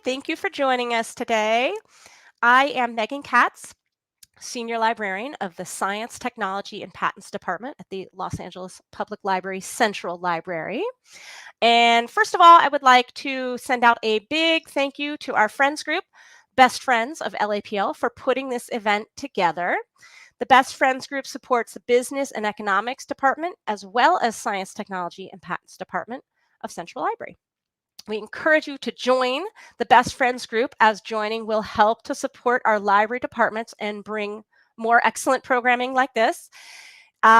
Thank you for joining us today. I am Megan Katz, Senior Librarian of the Science, Technology, and Patents Department at the Los Angeles Public Library Central Library. And first of all, I would like to send out a big thank you to our friends group, Best Friends of LAPL, for putting this event together. The Best Friends group supports the Business and Economics Department, as well as Science, Technology, and Patents Department of Central Library. We encourage you to join the Best Friends group, as joining will help to support our library departments and bring more excellent programming like this.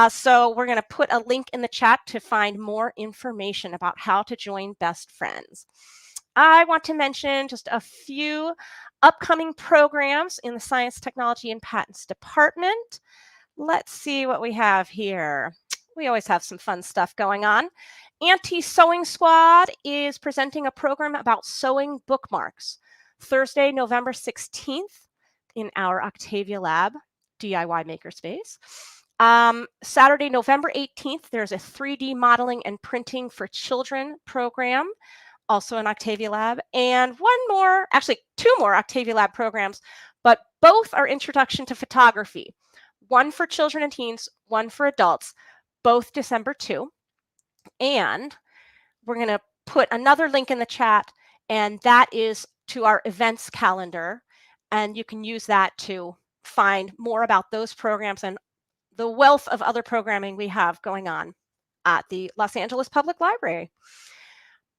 So we're going to put a link in the chat to find more information about how to join Best Friends. I want to mention just a few upcoming programs in the Science, Technology, and Patents Department. Let's see what we have here. We always have some fun stuff going on. Anti-Sewing Squad is presenting a program about sewing bookmarks Thursday, November 16th in our Octavia Lab DIY makerspace. Saturday, November 18th, there's a 3D modeling and printing for children program, also in Octavia Lab. And two more Octavia Lab programs, but both are introduction to photography. One for children and teens, one for adults, both December 2. And we're going to put another link in the chat, and that is to our events calendar. And you can use that to find more about those programs and the wealth of other programming we have going on at the Los Angeles Public Library.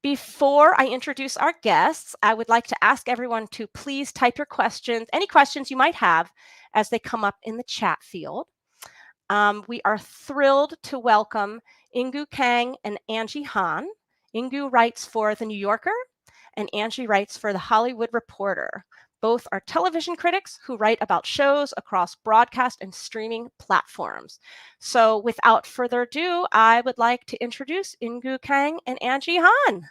Before I introduce our guests, I would like to ask everyone to please type your questions, any questions you might have, as they come up in the chat field. We are thrilled to welcome Inkoo Kang and Angie Han. Inkoo writes for The New Yorker, and Angie writes for The Hollywood Reporter. Both are television critics who write about shows across broadcast and streaming platforms. So without further ado, I would like to introduce Inkoo Kang and Angie Han.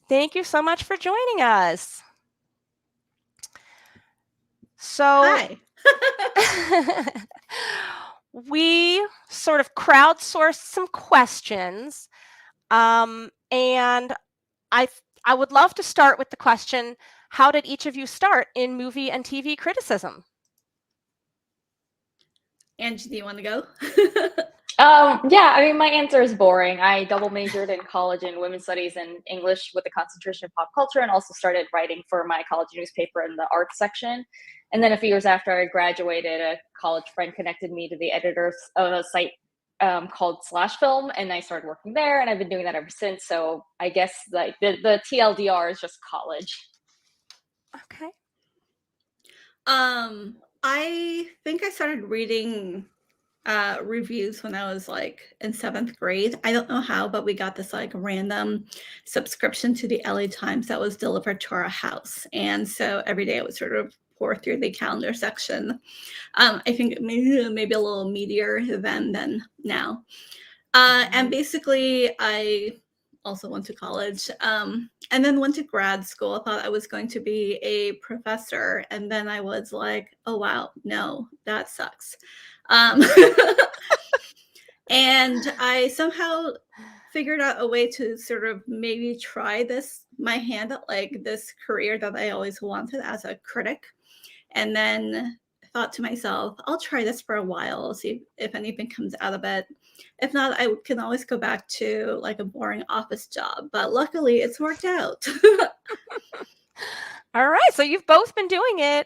Thank you so much for joining us. So, hi. We sort of crowdsourced some questions, and I would love to start with the question, how did each of you start in movie and TV criticism? Angie, do you want to go? Yeah, I mean, my answer is boring. I double majored in college in women's studies and English with a concentration in pop culture, and also started writing for my college newspaper in the arts section. And then a few years after I graduated, a college friend connected me to the editors of a site called Slash Film, and I started working there, and I've been doing that ever since. So I guess like the TLDR is just college. Okay. I think I started reading reviews when I was like in 7th grade. I don't know how, but we got this like random subscription to the LA Times that was delivered to our house. And so every day I would sort of pour through the calendar section. I think maybe a little meatier than now. And basically I also went to college and then went to grad school. I thought I was going to be a professor. And then I was like, oh, wow, no, that sucks. And I somehow figured out a way to sort of maybe try my hand at like this career that I always wanted as a critic. And then thought to myself, I'll try this for a while, see if anything comes out of it. If not, I can always go back to like a boring office job. But luckily, it's worked out. All right. So you've both been doing it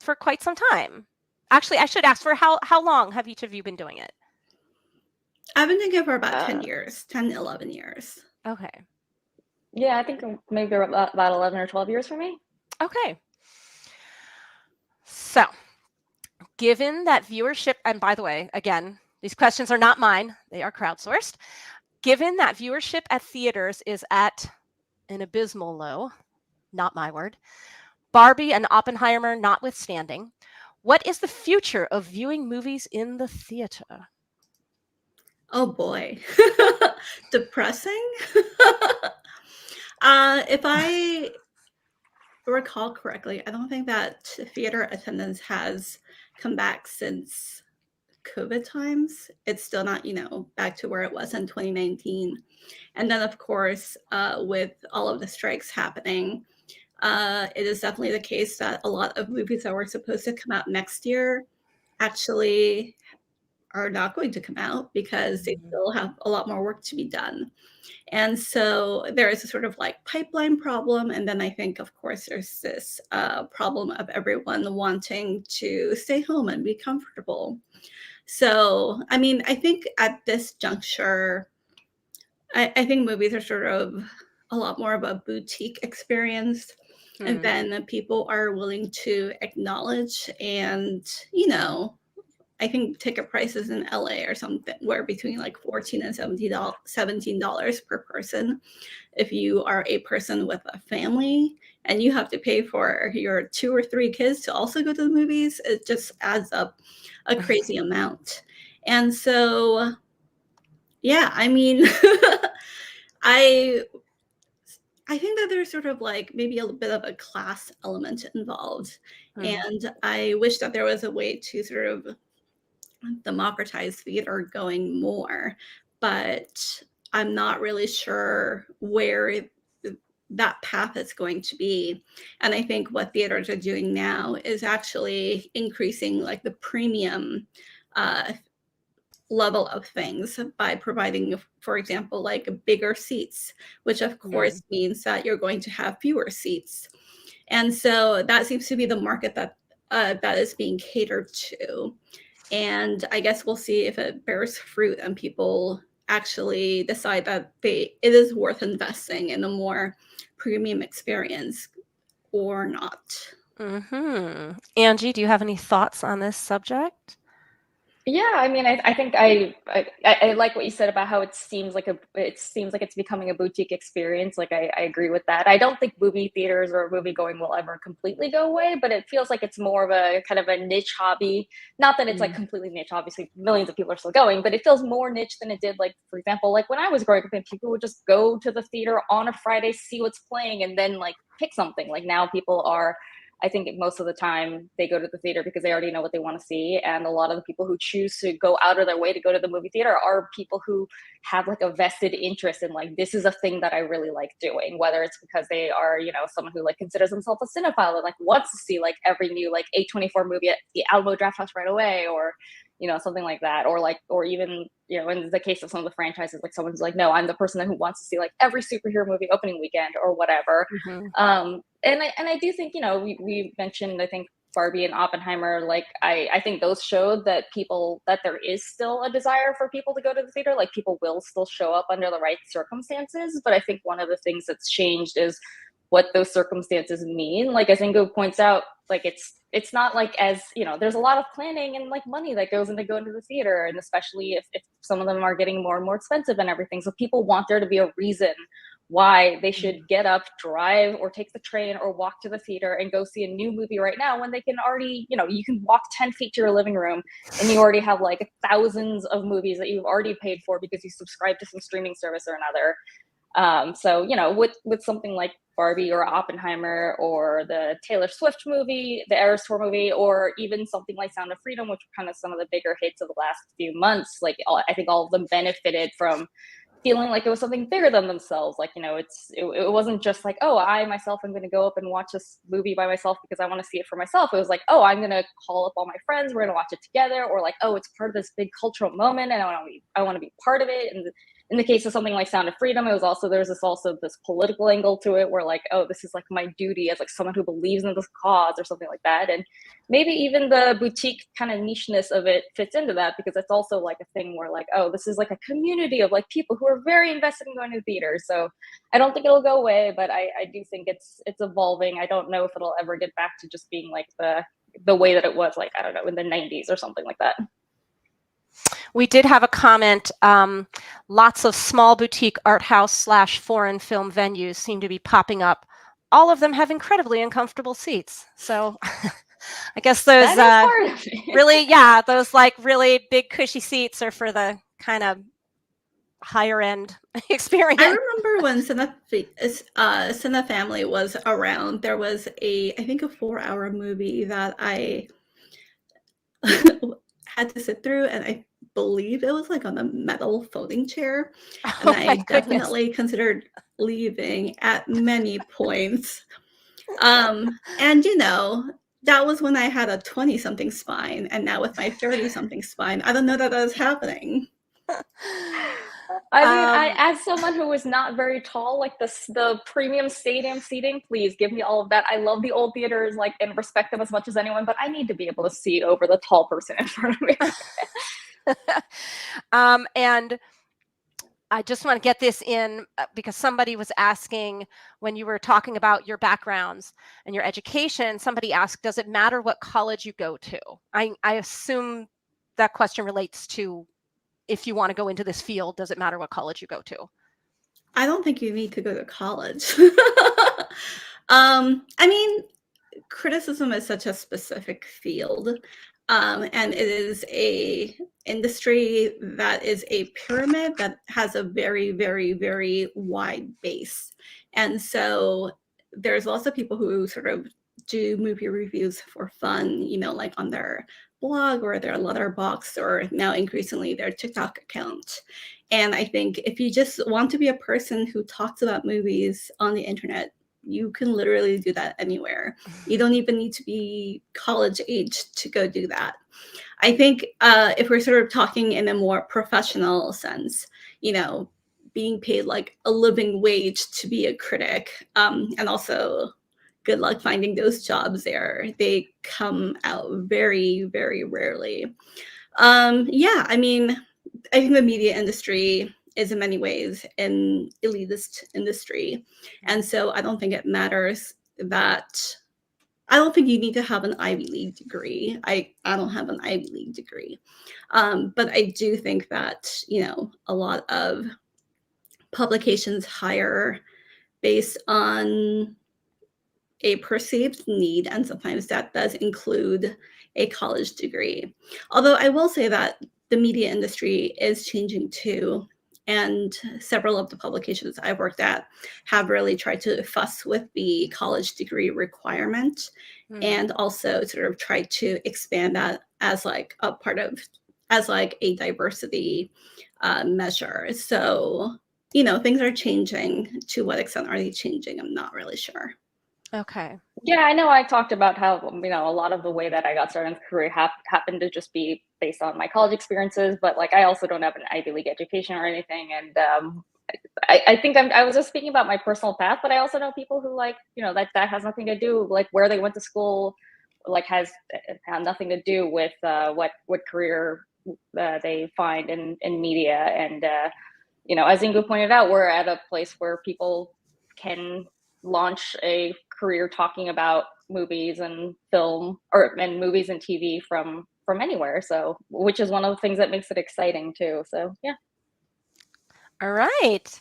for quite some time. Actually, I should ask, for how long have each of you been doing it? I've been doing it for about 10 years, 10, 11 years. Okay. Yeah, I think maybe about 11 or 12 years for me. Okay. So, given that viewership, and by the way, again, these questions are not mine, they are crowdsourced. Given that viewership at theaters is at an abysmal low, not my word, Barbie and Oppenheimer notwithstanding, what is the future of viewing movies in the theater? Oh boy. Depressing. If I recall correctly, I don't think that theater attendance has come back since COVID times. It's still not, back to where it was in 2019. And then, of course, with all of the strikes happening, it is definitely the case that a lot of movies that were supposed to come out next year actually are not going to come out because they still have a lot more work to be done. And so there is a sort of like pipeline problem. And then I think, of course, there's this problem of everyone wanting to stay home and be comfortable. So, I mean, I think at this juncture, I think movies are sort of a lot more of a boutique experience. And then people are willing to acknowledge and, I think ticket prices in LA or something were between like $14 and $17 per person. If you are a person with a family and you have to pay for your 2 or 3 kids to also go to the movies, it just adds up a crazy amount. And so, yeah, I mean, I think that there's sort of like maybe a bit of a class element involved. And I wish that there was a way to sort of democratize theater going more, but I'm not really sure where that path is going to be. And I think what theaters are doing now is actually increasing like the premium level of things by providing, for example, like bigger seats, which of course means that you're going to have fewer seats. And so that seems to be the market that that is being catered to. And I guess we'll see if it bears fruit and people actually decide that it is worth investing in a more premium experience or not. Angie, do you have any thoughts on this subject? Yeah, I mean, I think I like what you said about how it seems like it's becoming a boutique experience. Like I agree with that. I don't think movie theaters or movie going will ever completely go away, but it feels like it's more of a kind of a niche hobby. Not that it's like completely niche. Obviously, millions of people are still going, but it feels more niche than it did. Like for example, like when I was growing up, and people would just go to the theater on a Friday, see what's playing, and then like pick something. Like now, people are. I think most of the time they go to the theater because they already know what they want to see. And a lot of the people who choose to go out of their way to go to the movie theater are people who have like a vested interest in like, this is a thing that I really like doing, whether it's because they are, someone who like considers themselves a cinephile and like wants to see like every new like A24 movie at the Alamo Drafthouse right away, or something like that, or even, in the case of some of the franchises, like someone's like, no, I'm the person who wants to see like every superhero movie opening weekend or whatever. And I do think, we mentioned, I think Barbie and Oppenheimer, like I think those showed that there is still a desire for people to go to the theater. Like people will still show up under the right circumstances. But I think one of the things that's changed is what those circumstances mean. Like as Inkoo points out, like it's not like as, there's a lot of planning and like money that goes into going to the theater. And especially if some of them are getting more and more expensive and everything. So people want there to be a reason why they should get up, drive, or take the train or walk to the theater and go see a new movie right now when they can already, you can walk 10 feet to your living room and you already have like thousands of movies that you've already paid for because you subscribe to some streaming service or another. So, with something like Barbie or Oppenheimer or the Taylor Swift movie, the Eras Tour movie, or even something like Sound of Freedom, which were kind of some of the bigger hits of the last few months, like I think all of them benefited from feeling like it was something bigger than themselves. Like, it wasn't just like, oh, I myself am going to go up and watch this movie by myself because I want to see it for myself. It was like, oh, I'm going to call up all my friends. We're going to watch it together. Or like, oh, it's part of this big cultural moment and I want to be part of it. And in the case of something like Sound of Freedom, there was also this political angle to it where like, oh, this is like my duty as like someone who believes in this cause or something like that. And maybe even the boutique kind of nicheness of it fits into that because it's also like a thing where like, oh, this is like a community of like people who are very invested in going to the theater. So I don't think it'll go away, but I do think it's evolving. I don't know if it'll ever get back to just being like the way that it was, like, I don't know, in the 90s or something like that. We did have a comment. Lots of small boutique art house / foreign film venues seem to be popping up. All of them have incredibly uncomfortable seats. So I guess those those like really big cushy seats are for the kind of higher end experience. I remember when Cine Family was around, there was I think a 4-hour movie that I had to sit through, and I believe it was like on a metal folding chair. And Oh my I goodness. definitely considered leaving at many points. And that was when I had a 20-something spine, and now with my 30-something spine, I don't know that was happening. I mean, Um, as someone who is not very tall, like the premium stadium seating, please give me all of that. I love the old theaters, like, and respect them as much as anyone, but I need to be able to see over the tall person in front of me. and I just want to get this in because somebody was asking when you were talking about your backgrounds and your education, somebody asked, does it matter what college you go to? I assume that question relates to if you want to go into this field, does it matter what college you go to? I don't think you need to go to college. I mean, criticism is such a specific field, and it is a industry that is a pyramid that has a very, very, very wide base. And so there's lots of people who sort of do movie reviews for fun, like on their blog or their letterbox, or now increasingly their TikTok account. And I think if you just want to be a person who talks about movies on the internet, you can literally do that anywhere. You don't even need to be college age to go do that. I think if we're sort of talking in a more professional sense, being paid like a living wage to be a critic, and also good luck finding those jobs there. They come out very, very rarely. Yeah, I mean, I think the media industry is in many ways an elitist industry. And so I don't think it matters that I don't think you need to have an Ivy League degree. I don't have an Ivy League degree. But I do think that, a lot of publications hire based on a perceived need, and sometimes that does include a college degree. Although I will say that the media industry is changing too, and several of the publications I've worked at have really tried to fuss with the college degree requirement, and also sort of try to expand that as like a part of, as like a diversity measure. So, things are changing. To what extent are they changing? I'm not really sure. Okay. Yeah, I know I talked about how, a lot of the way that I got started in the career happened to just be based on my college experiences, but like I also don't have an Ivy League education or anything. And I think I was just speaking about my personal path, but I also know people who like, that has nothing to do, like where they went to school, like has had nothing to do with what career they find in media. And, as Inkoo pointed out, we're at a place where people can launch a career talking about movies and film and movies and TV from anywhere. So, which is one of the things that makes it exciting too. So, yeah. All right.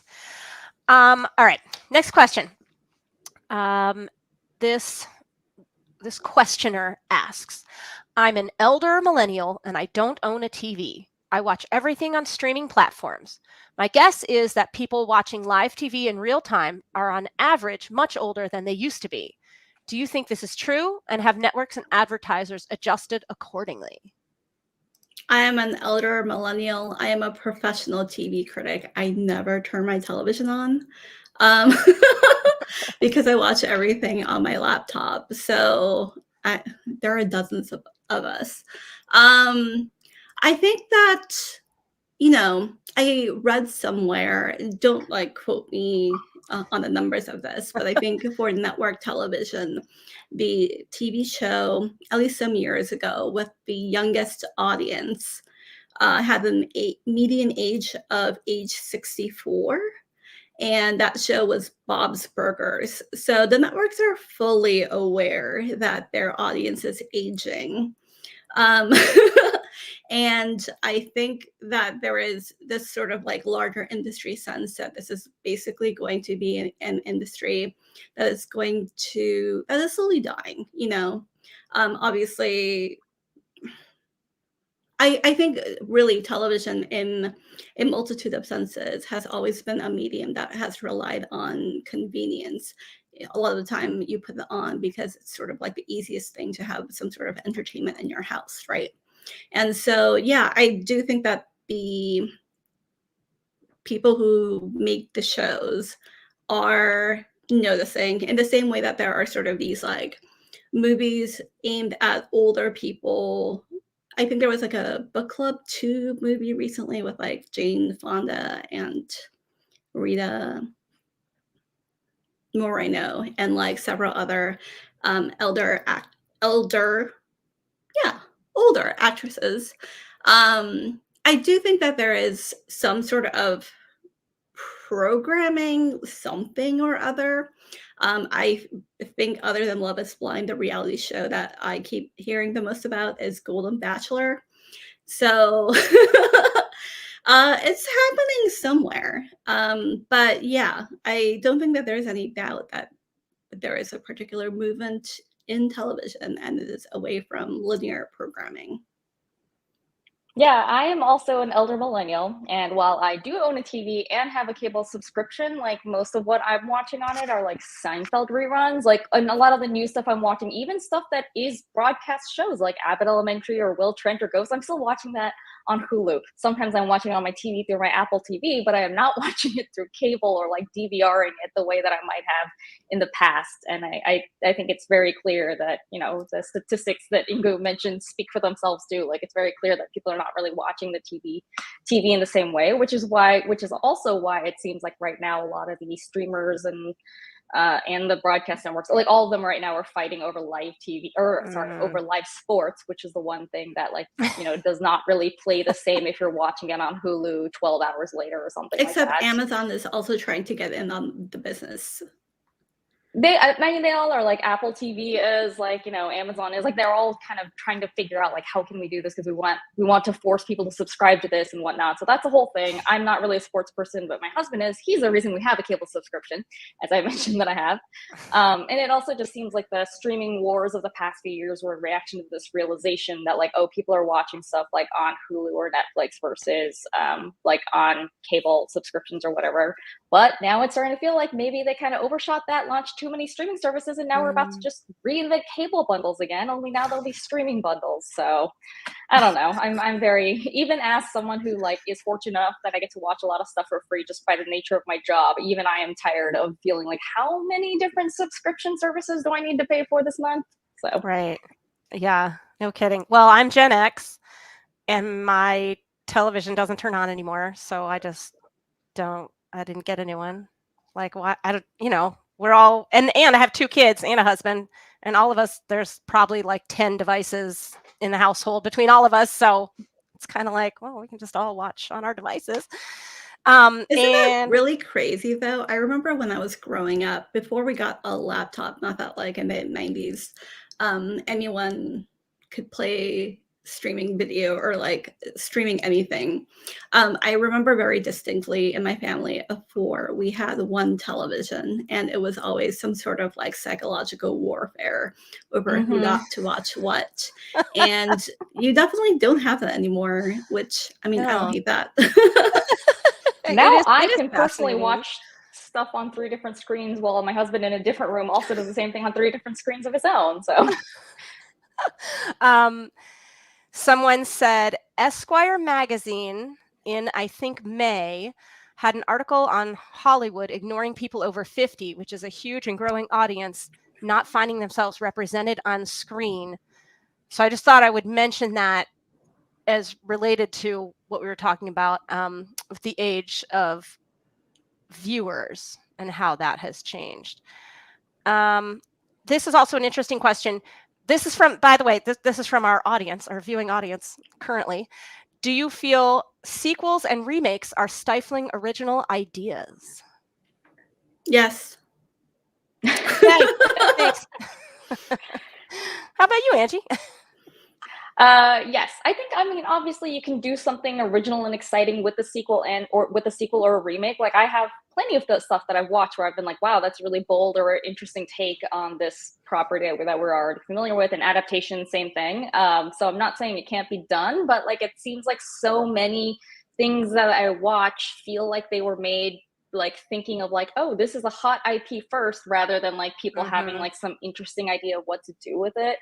All right. Next question. This questioner asks, I'm an elder millennial and I don't own a TV. I watch everything on streaming platforms. My guess is that people watching live TV in real time are on average much older than they used to be. Do you think this is true? And have networks and advertisers adjusted accordingly? I am an elder millennial. I am a professional TV critic. I never turn my television on, um, because I watch everything on my laptop. So there are dozens of us. I think that, I read somewhere, don't like quote me on the numbers of this, but I think for network television, the TV show, at least some years ago, with the youngest audience, had a median age of age 64. And that show was Bob's Burgers. So the networks are fully aware that their audience is aging. Um, and I think that there is this sort of like larger industry sense that this is basically going to be an industry that is slowly dying, obviously. I think really television in a multitude of senses has always been a medium that has relied on convenience. A lot of the time you put it on because it's sort of like the easiest thing to have some sort of entertainment in your house, right? And so, yeah, I do think that the people who make the shows are noticing in the same way that there are sort of these like movies aimed at older people. I think there was like a Book Club 2 movie recently with like Jane Fonda and Rita Moreno and like several other elder elder yeah, older actresses. I do think that there is some sort of programming something or other. I think other than Love is Blind, the reality show that I keep hearing the most about is Golden Bachelor. So it's happening somewhere. But yeah, I don't think that there's any doubt that there is a particular movement in television and it is away from linear programming. Yeah, I am also an elder millennial, and while I do own a TV and have a cable subscription, like most of what I'm watching on it are like Seinfeld reruns, like and a lot of the new stuff I'm watching, even stuff that is broadcast shows like Abbott Elementary or Will Trent or Ghost, I'm still watching that on Hulu. Sometimes I'm watching it on my TV through my Apple TV, but I am not watching it through cable or like DVRing it the way that I might have in the past. And I think it's very clear that, you know, the statistics that Inkoo mentioned speak for themselves too. Like it's very clear that people are not really watching the TV in the same way, which is also why it seems like right now a lot of these streamers and the broadcast networks, like all of them right now are fighting over live TV or sorry, over live sports, which is the one thing that like, you know, does not really play the same if you're watching it on Hulu 12 hours later or something Except like that. Amazon is also trying to get in on the business. I mean, they all are like Apple TV is like, you know, Amazon is like, they're all kind of trying to figure out like, how can we do this? Because we want to force people to subscribe to this and whatnot. So that's a whole thing. I'm not really a sports person, but my husband is. He's the reason we have a cable subscription, as I mentioned that I have. And it also just seems like the streaming wars of the past few years were a reaction to this realization that like, oh, people are watching stuff like on Hulu or Netflix versus like on cable subscriptions or whatever. But now it's starting to feel like maybe they kind of overshot that, launched too many streaming services, and now we're about to just reinvent cable bundles again, only now there'll be streaming bundles. So I don't know. I'm very, even as someone who like is fortunate enough that I get to watch a lot of stuff for free just by the nature of my job, even I am tired of feeling like how many different subscription services do I need to pay for this month? So Right. Yeah, no kidding. Well, I'm Gen X and my television doesn't turn on anymore, so I didn't get a new one. Like why I don't, you know, we're all and I have 2 kids and a husband, and all of us there's probably like 10 devices in the household between all of us, so it's kind of like, well, we can just all watch on our devices. Isn't that And really crazy though? I remember when I was growing up, before we got a laptop, not that like in the 90s, anyone could play streaming video or like streaming anything. I remember very distinctly in my family of 4, we had one television and it was always some sort of like psychological warfare over who got to watch what. And you definitely don't have that anymore, which I mean, I don't no, hate that. now I it is can personally fascinating. watch stuff on 3 different screens while my husband in a different room also does the same thing on 3 different screens of his own. So Um, Someone said Esquire magazine in, I think, May had an article on Hollywood ignoring people over 50, which is a huge and growing audience, not finding themselves represented on screen. So I just thought I would mention that as related to what we were talking about with the age of viewers and how that has changed. This is also an interesting question. This is from, by the way, this is from our audience, our viewing audience currently. Do you feel sequels and remakes are stifling original ideas? Yes. Yay, thanks. How about you, Angie? yes, I mean, obviously you can do something original and exciting with the sequel or a remake. Like I have plenty of the stuff that I've watched where I've been like, wow, that's a really bold or interesting take on this property that we're already familiar with. And adaptation, same thing. So I'm not saying it can't be done, but like it seems like so many things that I watch feel like they were made like thinking of like, oh, this is a hot IP first, rather than like people having like some interesting idea of what to do with it.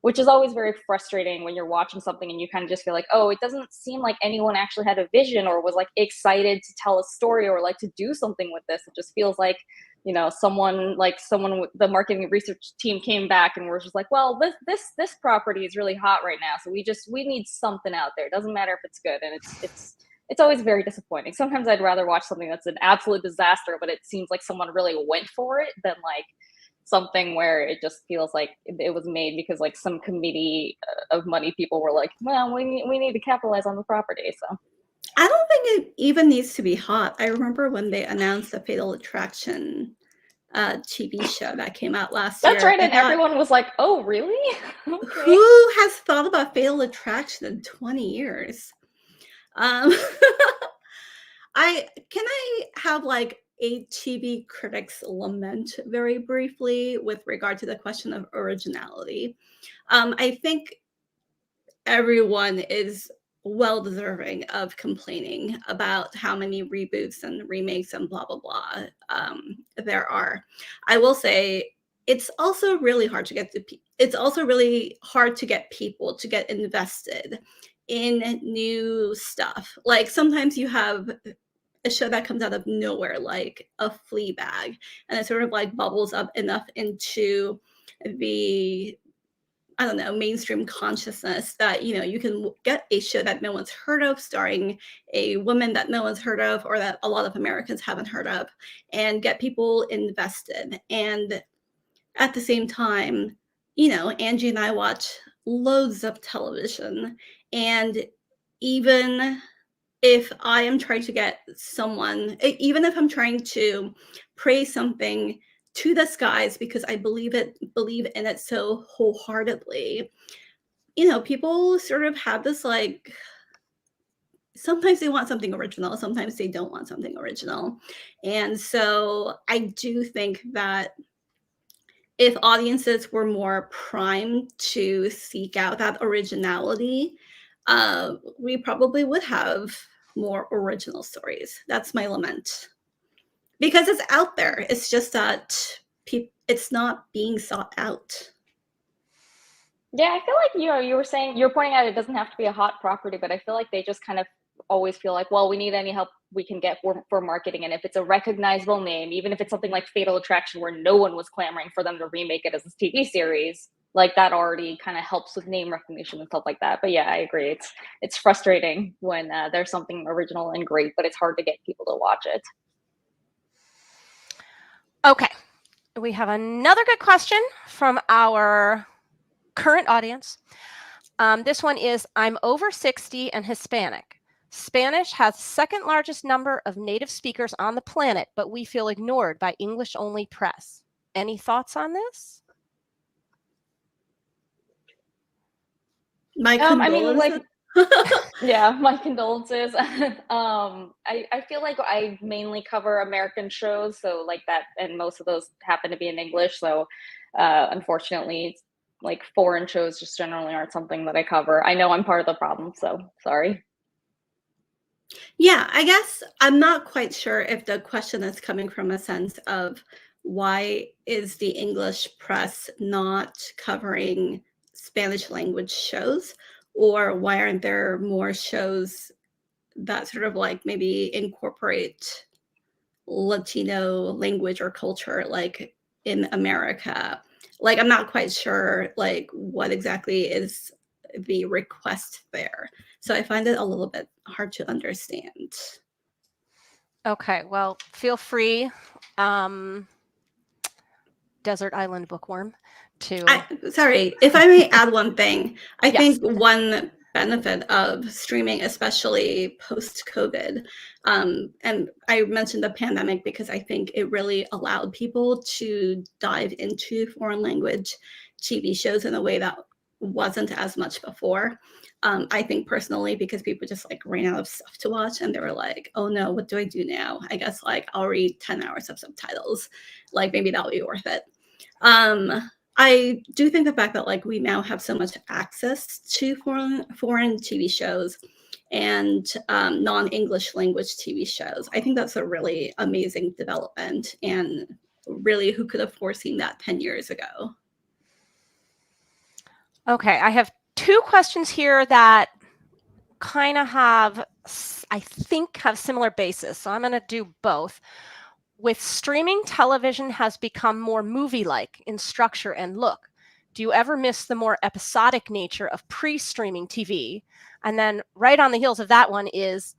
which is always very frustrating when you're watching something and you kind of just feel like, oh, it doesn't seem like anyone actually had a vision or was like excited to tell a story or like to do something with this. It just feels like, someone with the marketing research team came back and we're just like, well, this property is really hot right now, so we need something out there. It doesn't matter if it's good. And it's always very disappointing. Sometimes I'd rather watch something that's an absolute disaster, but it seems like someone really went for it, than like something where it just feels like it was made because like some committee of money people were like, well, we need to capitalize on the property. So I don't think it even needs to be hot. I remember when they announced the Fatal Attraction TV show that came out last that's year. right. And everyone was like, oh, really? Okay. Who has thought about Fatal Attraction in 20 years? I have like a TV critic's lament very briefly with regard to the question of originality. I think everyone is well deserving of complaining about how many reboots and remakes and blah blah blah there are. I will say it's also really hard to get people to get invested in new stuff. Like sometimes you have a show that comes out of nowhere, like a Fleabag, and it sort of like bubbles up enough into the, I don't know, mainstream consciousness that, you can get a show that no one's heard of, starring a woman that no one's heard of, or that a lot of Americans haven't heard of, and get people invested. And at the same time, Angie and I watch loads of television. And even if I am trying to get someone, even if I'm trying to praise something to the skies because I believe in it so wholeheartedly, people sort of have this like, sometimes they want something original, sometimes they don't want something original. And so I do think that if audiences were more primed to seek out that originality, we probably would have more original stories. That's my lament. Because it's out there. It's just that it's not being sought out. yeah, I feel like you were saying, you're pointing out it doesn't have to be a hot property, but I feel like they just kind of always feel like, well, we need any help we can get for marketing. And if it's a recognizable name, even if it's something like Fatal Attraction where no one was clamoring for them to remake it as a TV series, like that already kind of helps with name recognition and stuff like that. But yeah, I agree. It's frustrating when there's something original and great, but it's hard to get people to watch it. Okay, we have another good question from our current audience. This one is, I'm over 60 and Hispanic. Spanish has second largest number of native speakers on the planet, but we feel ignored by English-only press. Any thoughts on this? My condolences. Yeah, my condolences. I feel like I mainly cover American shows, so like that, and most of those happen to be in English. So unfortunately, like foreign shows just generally aren't something that I cover. I know I'm part of the problem, so sorry. Yeah, I guess I'm not quite sure if the question is coming from a sense of why is the English press not covering Spanish language shows, or why aren't there more shows that sort of like maybe incorporate Latino language or culture like in America? Like, I'm not quite sure like what exactly is the request there. So I find it a little bit hard to understand. Okay, well, feel free, Desert Island Bookworm, Sorry, if I may add one thing. I Yes. think one benefit of streaming, especially post-COVID, and I mentioned the pandemic because I think it really allowed people to dive into foreign language TV shows in a way that wasn't as much before. I think personally, because people just like ran out of stuff to watch and they were like, oh no, what do I do now? I guess like I'll read 10 hours of subtitles. Like maybe that'll be worth it. I do think the fact that like we now have so much access to foreign TV shows and non-English language TV shows, I think that's a really amazing development. And really, who could have foreseen that 10 years ago? Okay, I have two questions here that kind of have, I think, have similar basis. So I'm going to do both. With streaming, television has become more movie-like in structure and look. Do you ever miss the more episodic nature of pre-streaming TV? And then right on the heels of that one is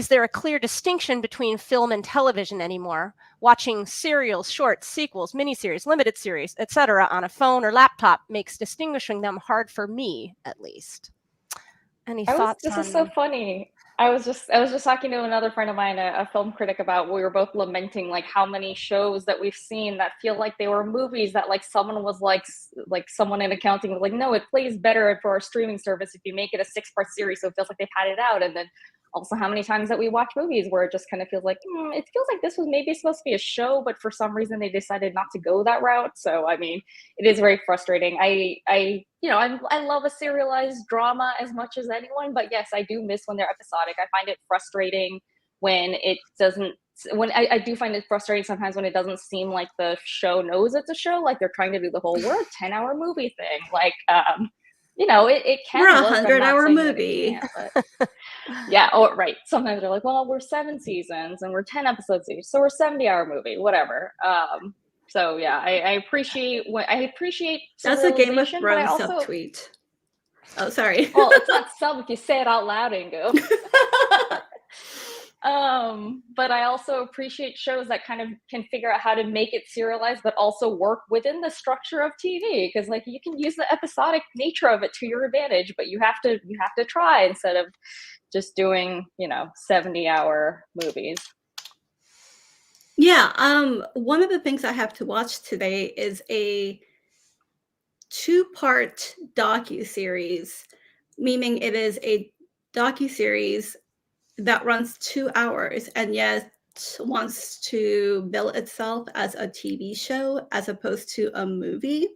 there a clear distinction between film and television anymore? Watching serials, shorts, sequels, miniseries, limited series, etc. on a phone or laptop makes distinguishing them hard for me, at least. Any thoughts This is so on? funny. I was just talking to another friend of mine, a film critic, about, we were both lamenting like how many shows that we've seen that feel like they were movies, that like someone was like someone in accounting was like, no, it plays better for our streaming service if you make it a 6-part series, so it feels like they've had it out. And then also how many times that we watch movies where it just kind of feels like, it feels like this was maybe supposed to be a show, but for some reason they decided not to go that route. So I mean, it is very frustrating. I love a serialized drama as much as anyone, but yes, I do miss when they're episodic. I find it frustrating when it doesn't. I do find it frustrating sometimes when it doesn't seem like the show knows it's a show, like they're trying to do the whole we're a 10-hour movie thing. Like, it can We're a work. I'm not 100-hour saying that it movie. can't, but yeah, or right. Sometimes they're like, well, we're 7 seasons and we're 10 episodes each, so we're 70-hour movie, whatever. So yeah, I appreciate That's a Game of serialization, but I Thrones also, subtweet. Oh, sorry. well, it's not sub if you say it out loud, Inkoo. But I also appreciate shows that kind of can figure out how to make it serialized, but also work within the structure of TV. Because like you can use the episodic nature of it to your advantage, but you have to try instead of just doing 70-hour movies. Yeah, one of the things I have to watch today is a 2-part docu-series, meaning it is a docu-series that runs 2 hours and yet wants to bill itself as a TV show as opposed to a movie.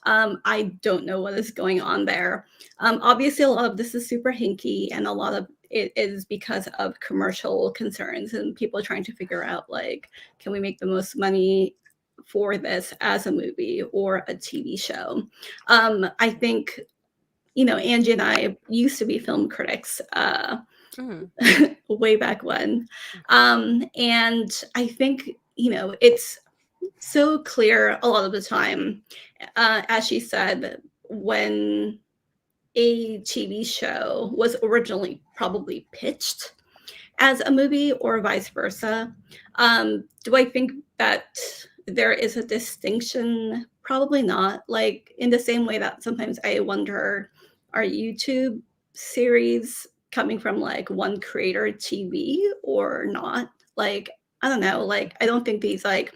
I don't know what is going on there. Obviously, a lot of this is super hinky, and a lot of it is because of commercial concerns and people trying to figure out, like, can we make the most money for this as a movie or a TV show? I think, Angie and I used to be film critics way back when. And I think, it's so clear a lot of the time, as she said, when a TV show was originally probably pitched as a movie or vice versa. Do I think that there is a distinction? Probably not. Like, in the same way that sometimes I wonder, are YouTube series coming from like one creator TV or not? Like, I don't know. Like, I don't think these like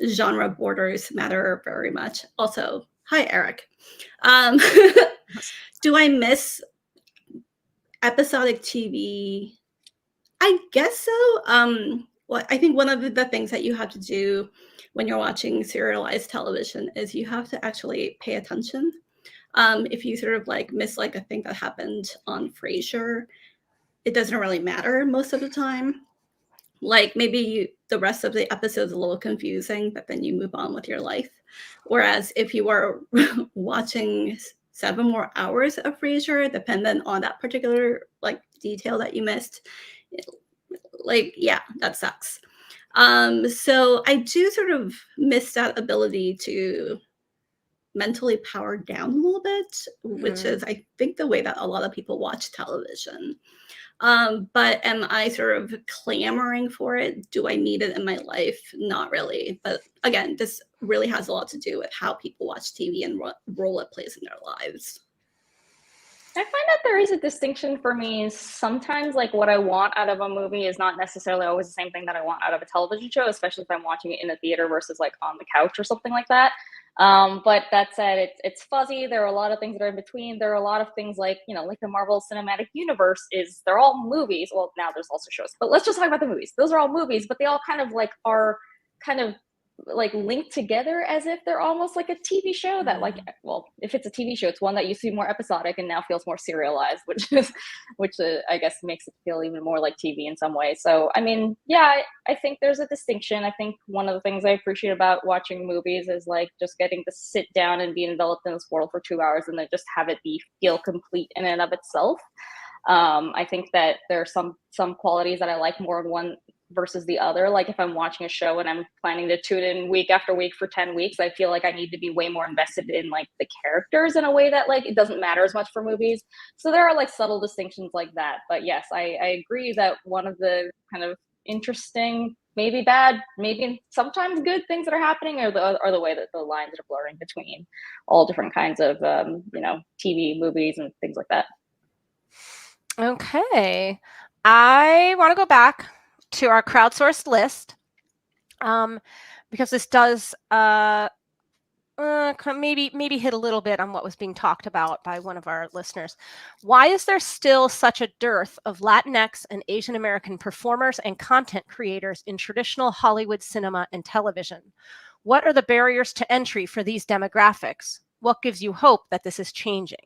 genre borders matter very much. Also, hi, Eric. Do I miss episodic TV? I guess so. Well, I think one of the things that you have to do when you're watching serialized television is you have to actually pay attention. If you sort of like miss like a thing that happened on Frasier, it doesn't really matter most of the time. Like maybe the rest of the episode is a little confusing, but then you move on with your life. Whereas if you are watching 7 more hours of Frasier, dependent on that particular like detail that you missed, like, yeah, that sucks. So I do sort of miss that ability to mentally power down a little bit, which is, I think, the way that a lot of people watch television. But am I sort of clamoring for it? Do I need it in my life? Not really. But again, this really has a lot to do with how people watch TV and what role it plays in their lives. I find that there is a distinction for me. Sometimes like what I want out of a movie is not necessarily always the same thing that I want out of a television show, especially if I'm watching it in a theater versus like on the couch or something like that. But that said, it's fuzzy. There are a lot of things that are in between. There are a lot of things like, like the Marvel Cinematic Universe they're all movies. Well, now there's also shows, but let's just talk about the movies. Those are all movies, but they all kind of like are kind of like linked together as if they're almost like a TV show that like, well, if it's a TV show, it's one that used to be more episodic and now feels more serialized, which I guess makes it feel even more like TV in some ways. So, I mean, yeah, I think there's a distinction. I think one of the things I appreciate about watching movies is like just getting to sit down and be enveloped in this world for 2 hours and then just have it feel complete in and of itself. I think that there are some qualities that I like more in one versus the other. Like if I'm watching a show and I'm planning to tune in week after week for 10 weeks, I feel like I need to be way more invested in like the characters in a way that like it doesn't matter as much for movies. So there are like subtle distinctions like that. But yes, I agree that one of the kind of interesting, maybe bad, maybe sometimes good things that are happening are the way that the lines are blurring between all different kinds of TV, movies, and things like that. Okay. I want to go back to our crowdsourced list because this does maybe hit a little bit on what was being talked about by one of our listeners. Why is there still such a dearth of Latinx and Asian American performers and content creators in traditional Hollywood cinema and television? What are the barriers to entry for these demographics? What gives you hope that this is changing?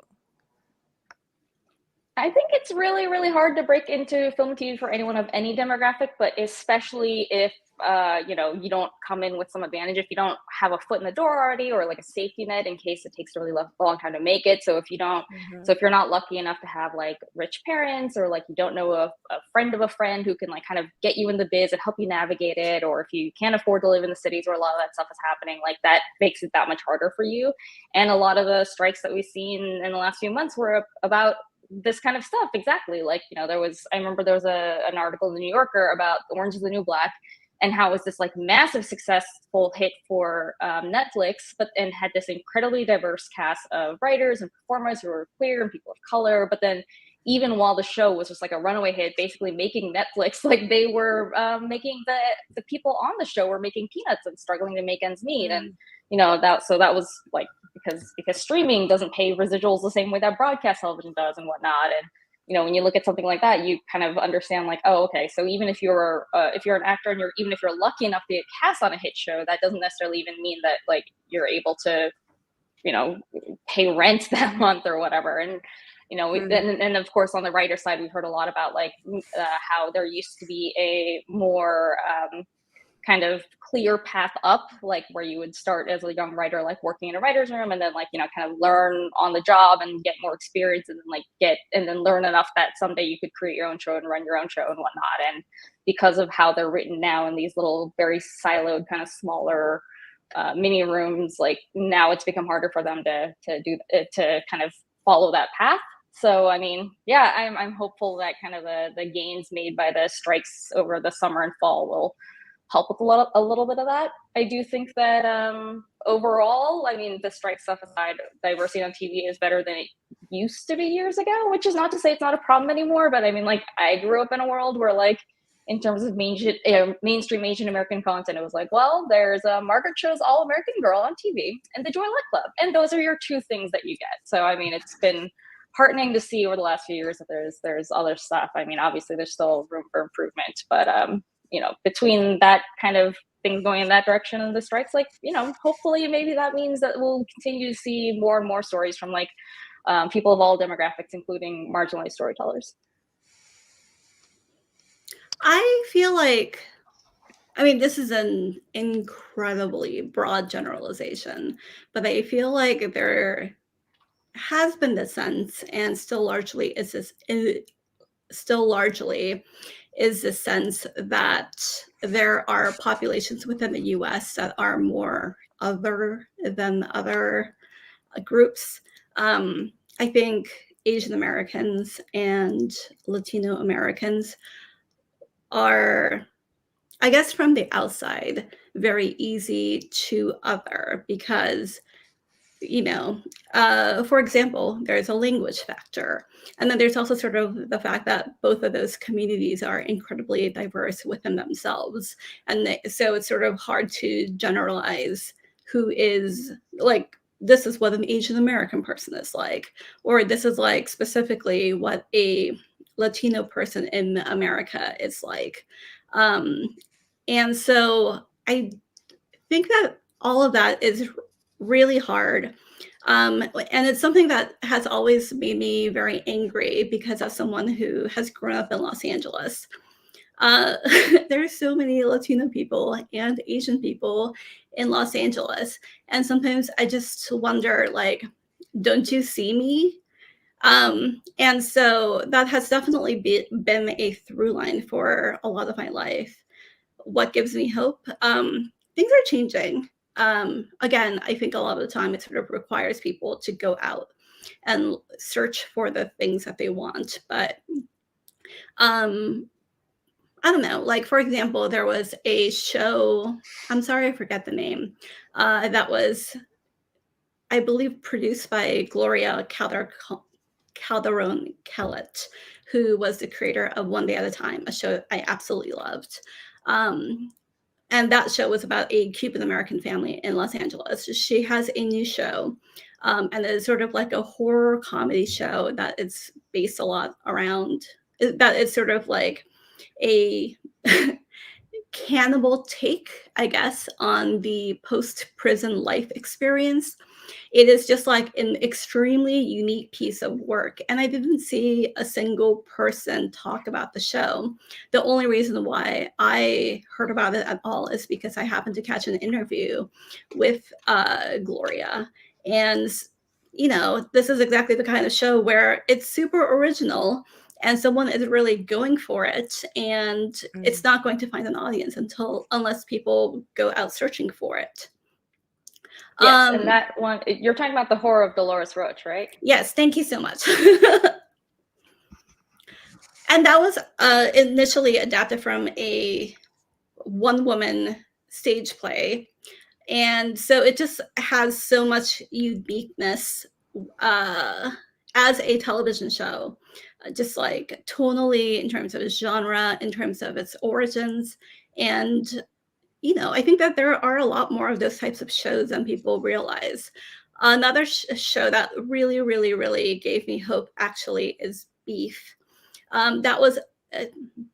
I think it's really, really hard to break into film and TV for anyone of any demographic, but especially if you don't come in with some advantage, if you don't have a foot in the door already, or like a safety net in case it takes a really long time to make it. So if you don't, so if you're not lucky enough to have like rich parents, or like you don't know a friend of a friend who can like kind of get you in the biz and help you navigate it, or if you can't afford to live in the cities where a lot of that stuff is happening, like that makes it that much harder for you. And a lot of the strikes that we've seen in the last few months were about this kind of stuff. Exactly. Like, I remember there was an article in the New Yorker about Orange is the New Black and how it was this like massive successful hit for Netflix, and had this incredibly diverse cast of writers and performers who were queer and people of color. But then even while the show was just like a runaway hit, basically making Netflix, like they were making the people on the show were making peanuts and struggling to make ends meet. And that was like, because streaming doesn't pay residuals the same way that broadcast television does and whatnot. And when you look at something like that, you kind of understand like, oh, okay, so even if you're an actor and even if you're lucky enough to get cast on a hit show, that doesn't necessarily even mean that like you're able to pay rent that month or whatever. And and of course on the writer side, we've heard a lot about like how there used to be a more kind of clear path up, like where you would start as a young writer, like working in a writer's room, and then like kind of learn on the job and get more experience, and then learn enough that someday you could create your own show and run your own show and whatnot. And because of how they're written now in these little very siloed kind of smaller mini rooms, like now it's become harder for them to kind of follow that path. So I mean, yeah, I'm hopeful that kind of the gains made by the strikes over the summer and fall will help with a little bit of that. I do think that overall, I mean, the strike stuff aside, diversity on TV is better than it used to be years ago, which is not to say it's not a problem anymore. But I mean, like I grew up in a world where like in terms of mainstream Asian American content, it was like, well, there's Margaret Cho's All American Girl on TV and the Joy Luck Club. And those are your two things that you get. So, I mean, it's been heartening to see over the last few years that there's other stuff. I mean, obviously there's still room for improvement, but between that kind of things going in that direction and the strikes, like, hopefully maybe that means that we'll continue to see more and more stories from like people of all demographics, including marginalized storytellers. I feel like, I mean, this is an incredibly broad generalization, but I feel like there has been the sense, and still largely is the sense that there are populations within the US that are more other than other groups. I think Asian Americans and Latino Americans are, I guess from the outside, very easy to other because for example, there's a language factor. And then there's also sort of the fact that both of those communities are incredibly diverse within themselves. And so it's sort of hard to generalize who is like, this is what an Asian American person is like, or this is like specifically what a Latino person in America is like. And so I think that all of that is really hard. And it's something that has always made me very angry because as someone who has grown up in Los Angeles, there are so many Latino people and Asian people in Los Angeles. And sometimes I just wonder, like, don't you see me? And so that has definitely been a through line for a lot of my life. What gives me hope? Things are changing. Again, I think a lot of the time it sort of requires people to go out and search for the things that they want. But I don't know, like, for example, there was a show, I'm sorry, I forget the name, that was, I believe, produced by Gloria Calderon Kellett, who was the creator of One Day at a Time, a show I absolutely loved. And that show was about a Cuban American family in Los Angeles. She has a new show, and it's sort of like a horror comedy show that it's based a lot around, that it's sort of like a cannibal take, I guess, on the post-prison life experience. It is just like an extremely unique piece of work. And I didn't see a single person talk about the show. The only reason why I heard about it at all is because I happened to catch an interview with Gloria. And, you know, this is exactly the kind of show where it's super original and someone is really going for it, and it's not going to find an audience unless people go out searching for it. Yes, and that one, you're talking about the horror of Dolores Roach, right? Yes, thank you so much. And that was initially adapted from a one-woman stage play. And so it just has so much uniqueness as a television show, just like tonally, in terms of its genre, in terms of its origins. And, you know, I think that there are a lot more of those types of shows than people realize. Another show that really, really, really gave me hope actually is Beef. That was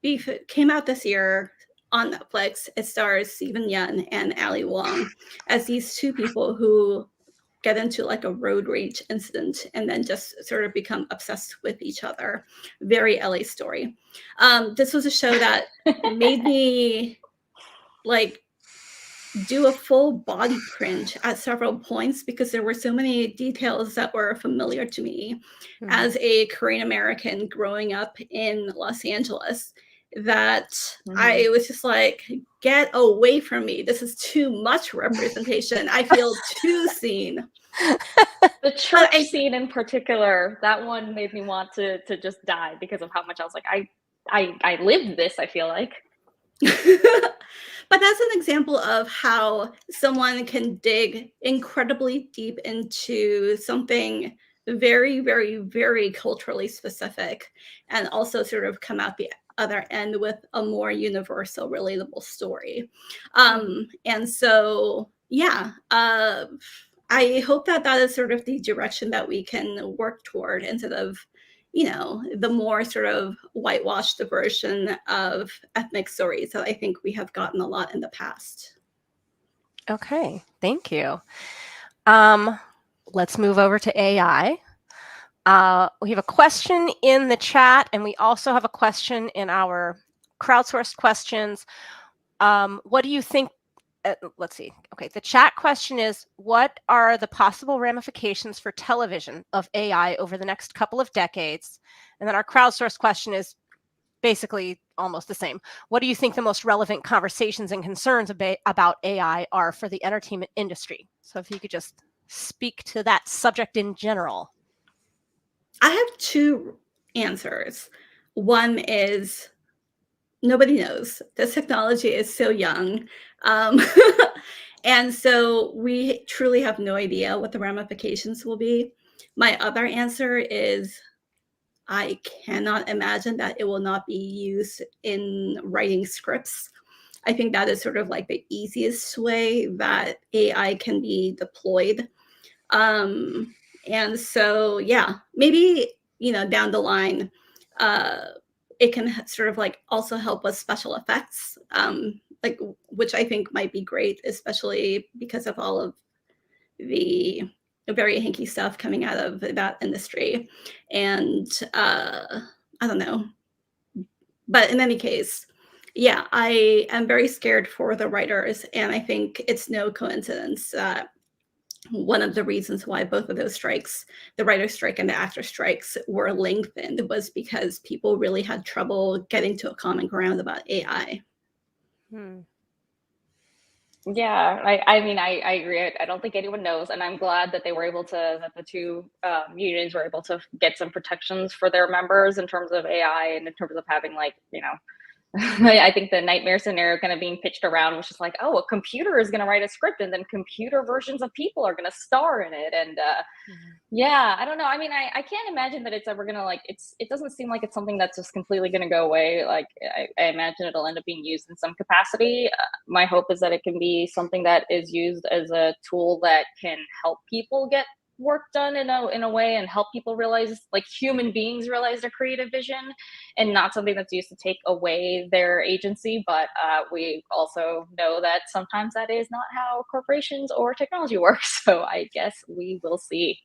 Beef. It came out this year on Netflix. It stars Steven Yeun and Ali Wong as these two people who get into like a road rage incident and then just sort of become obsessed with each other. Very LA story. This was a show that made me like do a full body cringe at several points because there were so many details that were familiar to me as a Korean American growing up in Los Angeles, that I was just like, get away from me. This is too much representation. I feel too seen. The church scene in particular, that one made me want to just die because of how much I was like, I lived this, I feel like. But that's an example of how someone can dig incredibly deep into something very, very, very culturally specific and also sort of come out the other end with a more universal, relatable story. And so, yeah, I hope that that is sort of the direction that we can work toward instead of, you know, the more sort of whitewashed version of ethnic stories that I think we have gotten a lot in the past. Okay, thank you. Let's move over to AI. We have a question in the chat, and we also have a question in our crowdsourced questions. What do you think? Let's see. Okay, the chat question is, what are the possible ramifications for television of AI over the next couple of decades? And then our crowdsourced question is basically almost the same. What do you think the most relevant conversations and concerns about AI are for the entertainment industry? So if you could just speak to that subject in general. I have two answers. One is nobody knows. This technology is so young. And so we truly have no idea what the ramifications will be. My other answer is I cannot imagine that it will not be used in writing scripts. I think that is sort of like the easiest way that AI can be deployed. And so, yeah, maybe, you know, down the line, it can sort of like also help with special effects. like, which I think might be great, especially because of all of the very hinky stuff coming out of that industry. And I don't know. But in any case, yeah, I am very scared for the writers. And I think it's no coincidence that one of the reasons why both of those strikes, the writer's strike and the actor strikes, were lengthened was because people really had trouble getting to a common ground about AI. Yeah, I mean, I agree. I don't think anyone knows, and I'm glad that they were able to, that the two unions were able to get some protections for their members in terms of AI and in terms of having, like, you know, I think the nightmare scenario kind of being pitched around was just like, oh, a computer is going to write a script, and then computer versions of people are going to star in it, and yeah, I don't know. I mean, I can't imagine that it's ever gonna, like, it doesn't seem like it's something that's just completely gonna go away. Like, I imagine it'll end up being used in some capacity. My hope is that it can be something that is used as a tool that can help people get work done in a way, and help people realize, like, human beings realize their creative vision, and not something that's used to take away their agency. But we also know that sometimes that is not how corporations or technology works. So I guess we will see.